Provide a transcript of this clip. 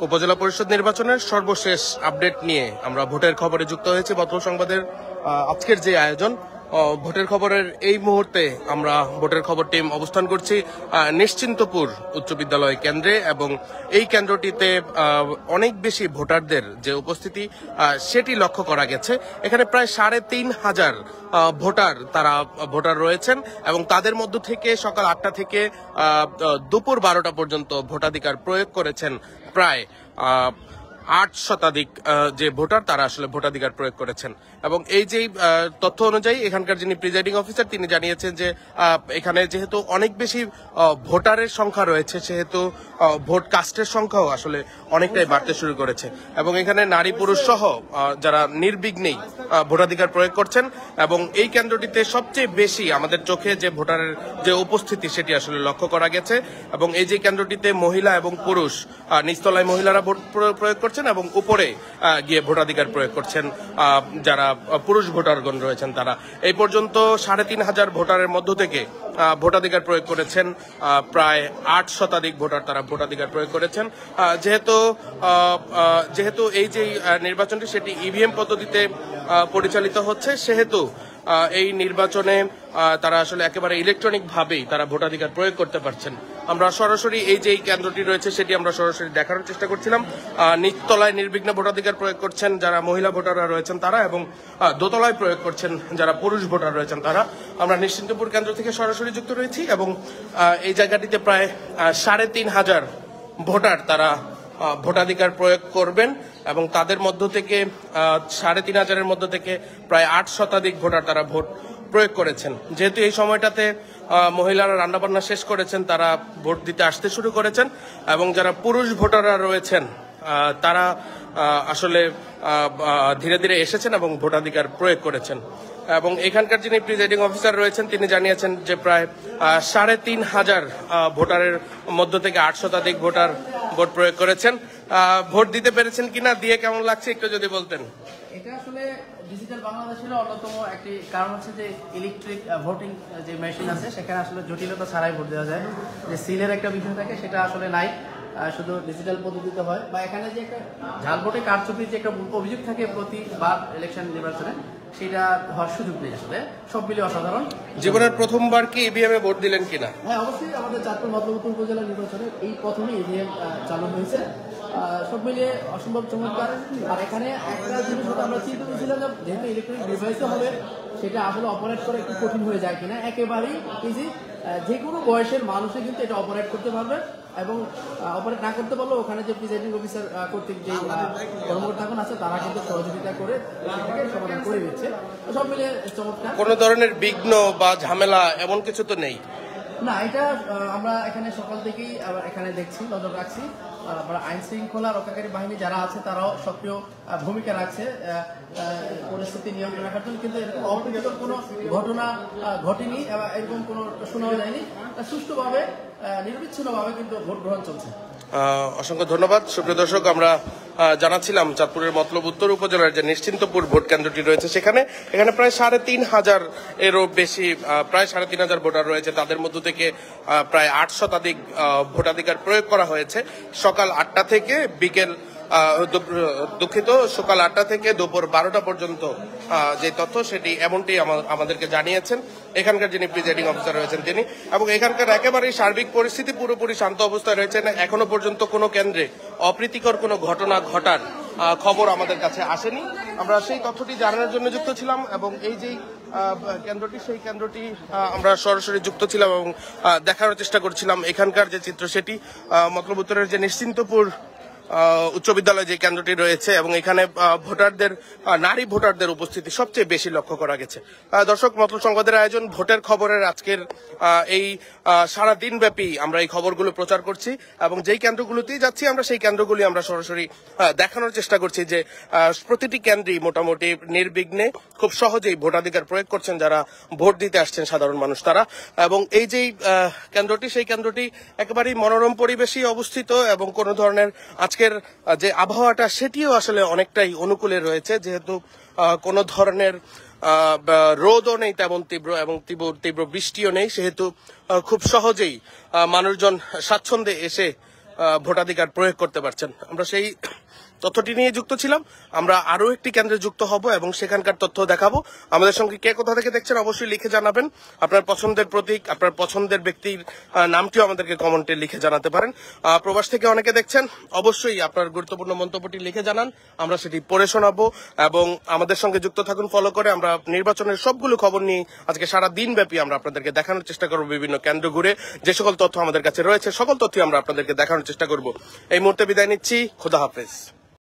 উপজেলা পরিষদ নির্বাচনের সর্বশেষ আপডেট নিয়ে আমরা ভোটের খবরে যুক্ত হয়েছি। বর্তমান সংবাদের আজকের যে আয়োজন ভোটের খবরের এই মুহূর্তে আমরা ভোটের খবর টিম অবস্থান করছি নিশ্চিন্তপুর উচ্চ বিদ্যালয় কেন্দ্রে, এবং এই কেন্দ্রটিতে অনেক বেশি ভোটারদের যে উপস্থিতি সেটি লক্ষ্য করা গেছে। এখানে প্রায় ৩,৫০০ ভোটার রয়েছেন, এবং তাদের মধ্য থেকে সকাল ৮টা থেকে দুপুর 12টা পর্যন্ত ভোটাধিকার প্রয়োগ করেছেন প্রায় ৮% যে ভোটার তারা আসলে ভোটাধিকার প্রয়োগ করেছেন। এবং এই যে তথ্য অনুযায়ী এখানকার যিনি প্রিজাইডিং অফিসার তিনি জানিয়েছেন যে এখানে যেহেতু অনেক বেশি ভোটারের সংখ্যা রয়েছে, সেহেতু ভোট কাস্টের সংখ্যাও আসলে অনেকটাই বাড়তে শুরু করেছে, এবং এখানে নারী পুরুষ সহ যারা নির্বিঘ্নেই ভোটাধিকার প্রয়োগ করছেন। এবং এই কেন্দ্রটিতে সবচেয়ে বেশি আমাদের চোখে যে ভোটারের যে উপস্থিতি সেটি আসলে লক্ষ্য করা গেছে। এবং এই যে কেন্দ্রটিতে মহিলা এবং পুরুষ, নিচতলায় মহিলারা ভোট প্রয়োগ করছেন এবং উপরে গিয়ে ভোটাধিকার প্রয়োগ করছেন যারা পুরুষ ভোটারগণ রয়েছেন তারা। এই পর্যন্ত ৩,৫০০ ভোটারের মধ্য থেকে ভোটাধিকার প্রয়োগ করেছেন প্রায় ৮% ভোটার তারা ভোটাধিকার প্রয়োগ করেছেন। যেহেতু এই যে নির্বাচনটি সেটি ইভিএম পদ্ধতিতে পরিচালিত হচ্ছে, সেহেতু এই নির্বাচনে তারা আসলে একেবারে ইলেকট্রনিক ভাবেই তারা ভোটাধিকার প্রয়োগ করতে পারছেন। আমরা সরাসরি এই যে কেন্দ্রটি রয়েছে সেটি আমরা সরাসরি দেখানোর চেষ্টা করছিলাম। নিচতলায় নির্বিঘ্নে ভোটাধিকার প্রয়োগ করছেন যারা মহিলা ভোটাররা রয়েছেন তারা, এবং দোতলায় প্রয়োগ করছেন যারা পুরুষ ভোটার রয়েছেন তারা। আমরা নিশ্চিন্তপুর কেন্দ্র থেকে সরাসরি যুক্ত রয়েছি, এবং এই জায়গাটিতে প্রায় ৩,৫০০ ভোটার তারা ভোটাধিকার প্রয়োগ করবেন, এবং তাদের মধ্য থেকে ৩,৫০০-এর মধ্য থেকে প্রায় ৮% ভোটার তারা ভোট প্রয়োগ করেছেন। যেহেতু এই সময়টাতে মহিলারা রান্নাবান্না শেষ করেছেন, তারা ভোট দিতে আসতে শুরু করেছেন, এবং যারা পুরুষ ভোটাররা রয়েছেন তারা আসলে ধীরে ধীরে এসেছেন এবং ভোটাধিকার প্রয়োগ করেছেন। এবং এখানকার যিনি প্রিজাইডিং অফিসার রয়েছেন তিনি জানিয়েছেন যে প্রায় ৩,৫০০ ভোটারের মধ্য থেকে ৮% ভোটার ভোট প্রয়োগ করেছেন। ভোট দিতে পেরেছেন কিনা, দিয়ে কেমন লাগছে একটু যদি বলতেন। এটা আসলে ডিজিটাল বাংলাদেশের অন্যতম একটি কারণ হচ্ছে যে ইলেকট্রিক ভোটিং যে মেশিন আছে সেখানে আসলে জটিলতা ছাড়াই ভোট দেওয়া যায়। যে সিলের একটা বিষয় থাকে সেটা আসলে নাই, শুধু ডিজিটাল পদ্ধতিতে হয়। বা এখানে যে একটা ঝাল ভোটে কারচুপির যে একটা অভিযোগ থাকে প্রতিবার ইলেকশন নির্বাচনে, সেটা হওয়ার সুযোগ নেই। আসলে সব মিলে অসাধারণ। জীবনের প্রথমবার কি ইভিএম এ ভোট দিলেন কিনা? হ্যাঁ, অবশ্যই আমাদের চাঁদপুর মতলবপুর উপজেলা নির্বাচনে এই প্রথমে ইভিএম চালু হয়েছে। সব মিলিয়ে অসম্ভব চমৎকার। আর এখানে একটা জিনিস আমরা চিন্তা করেছিলাম যেহেতু ইলেকট্রনিক ডিভাইসে হবে, সেটা আসলে অপারেট করা একটু কঠিন হয়ে যায় কিনা। একেবারেই ইজি, যে কোনো বয়সের মানুষই কিন্তু এটা অপারেট করতে পারবে, এবং অপারেট না করতে পারলেও ওখানে যে প্রিজাইডিং অফিসার কর্তৃক যে কর্মকর্তাগণ আছে তারা কিন্তু সহযোগিতা করে সমাধান করে দিচ্ছে। সব মিলিয়ে চমৎকার। কোনো ধরনের বিঘ্ন বা ঝামেলা এমন কিছু তো নেই না। এটা আমরা এখানে সকাল থেকেই এখানে দেখছি, নজর রাখছি। আমরা আইন শৃঙ্খলা রক্ষাকারী বাহিনী যারা আছে তারাও সক্রিয় ভূমিকা রাখছে পরিস্থিতি নিয়ন্ত্রণ রাখার জন্য। কিন্তু এরকম অপ্রীতিকর কোনো ঘটনা ঘটেনি, এরকম কোনো শোনাও যায়নি। সুষ্ঠুভাবে নিরবিচ্ছিন্নভাবে কিন্তু ভোট গ্রহণ চলছে। অসংখ্য ধন্যবাদ। সুপ্রিয় দর্শক, আমরা জানাচ্ছিলাম চাঁদপুরের মতলব উত্তর উপজেলার যে নিশ্চিন্তপুর ভোট কেন্দ্রটি রয়েছে এখানে প্রায় ৩,৫০০-এরও বেশি, প্রায় ৩,৫০০ ভোটার রয়েছে। তাদের মধ্য থেকে প্রায় ৮% ভোটাধিকার প্রয়োগ করা হয়েছে সকাল ৮টা থেকে সকাল ৮টা থেকে দুপুর 12টা পর্যন্ত। যে তথ্য সেটি এমনটি আমাদেরকে জানিয়েছেন এখানকার যিনি প্রিজাইডিং অফিসার রয়েছেন তিনি। এবং এখানকার একেবারেই সার্বিক পরিস্থিতি পুরোপুরি শান্ত অবস্থায় রয়েছে। এখনো পর্যন্ত কোনো কেন্দ্রে অপ্রীতিকর কোনো ঘটনা ঘটার খবর আমাদের কাছে আসেনি। আমরা সেই তথ্যটি জানানোর জন্য যুক্ত ছিলাম, এবং এই যেই কেন্দ্রটি সেই কেন্দ্রটি আমরা সরাসরি যুক্ত ছিলাম এবং দেখানোর চেষ্টা করছিলাম এখানকার যে চিত্র সেটি। মতলব উত্তরের যে নিশ্চিন্তপুর উচ্চ বিদ্যালয় যে কেন্দ্রটি রয়েছে, এবং এখানে নারী ভোটারদের উপস্থিতি সবচেয়ে বেশি লক্ষ্য করা গেছে। দর্শক, মতলব সংবাদের আয়োজন ভোটের খবরের আজকের এই সারা দিন ব্যাপী আমরা এই খবরগুলো প্রচার করছি, এবং যেই কেন্দ্রগুলোতেই যাচ্ছি আমরা সেই কেন্দ্রগুলি আমরা সরাসরি দেখানোর চেষ্টা করছি যে প্রতিটি কেন্দ্রেই মোটামুটি নির্বিঘ্নে খুব সহজেই ভোটাধিকার প্রয়োগ করছেন যারা ভোট দিতে আসছেন সাধারণ মানুষ তারা। এবং এই যেই কেন্দ্রটি সেই কেন্দ্রটি একেবারেই মনোরম পরিবেশেই অবস্থিত, এবং কোনো ধরনের আজকের যে আবহাওয়াটা সেটিও আসলে অনেকটাই অনুকূলে রয়েছে, যেহেতু কোনো ধরনের রোদও নেই তেমন তীব্র, এবং তীব্র বৃষ্টিও নেই, সেহেতু খুব সহজেই মানুষজন স্বাচ্ছন্দ্যে এসে ভোটাধিকার প্রয়োগ করতে পারছেন। আমরা সেই তথ্যটি নিয়ে যুক্ত ছিলাম। আমরা আরো একটি কেন্দ্রে যুক্ত হব এবং সেখানকার তথ্য দেখাবো। আমাদের সঙ্গে কে কোথা থেকে দেখছেন অবশ্যই লিখে জানাবেন। আপনার পছন্দের প্রতীক, আপনার পছন্দের ব্যক্তির নামটিও আমাদেরকে কমেন্টে লিখে জানাতে পারেন। প্রবাস থেকে অনেকে দেখছেন, অবশ্যই আপনার গুরুত্বপূর্ণ মন্তব্যটি লিখে জানান, আমরা সেটি পড়ে শোনাবো। এবং আমাদের সঙ্গে যুক্ত থাকুন, ফলো করে। আমরা নির্বাচনের সবগুলো খবর নিয়ে আজকে সারা দিন ব্যাপী আমরা আপনাদেরকে দেখানোর চেষ্টা করবো, বিভিন্ন কেন্দ্র ঘুরে যে সকল তথ্য আমাদের কাছে রয়েছে সকল তথ্য আমরা আপনাদেরকে দেখানোর চেষ্টা করব। এই মুহূর্তে বিদায় নিচ্ছি, খোদা হাফেজ।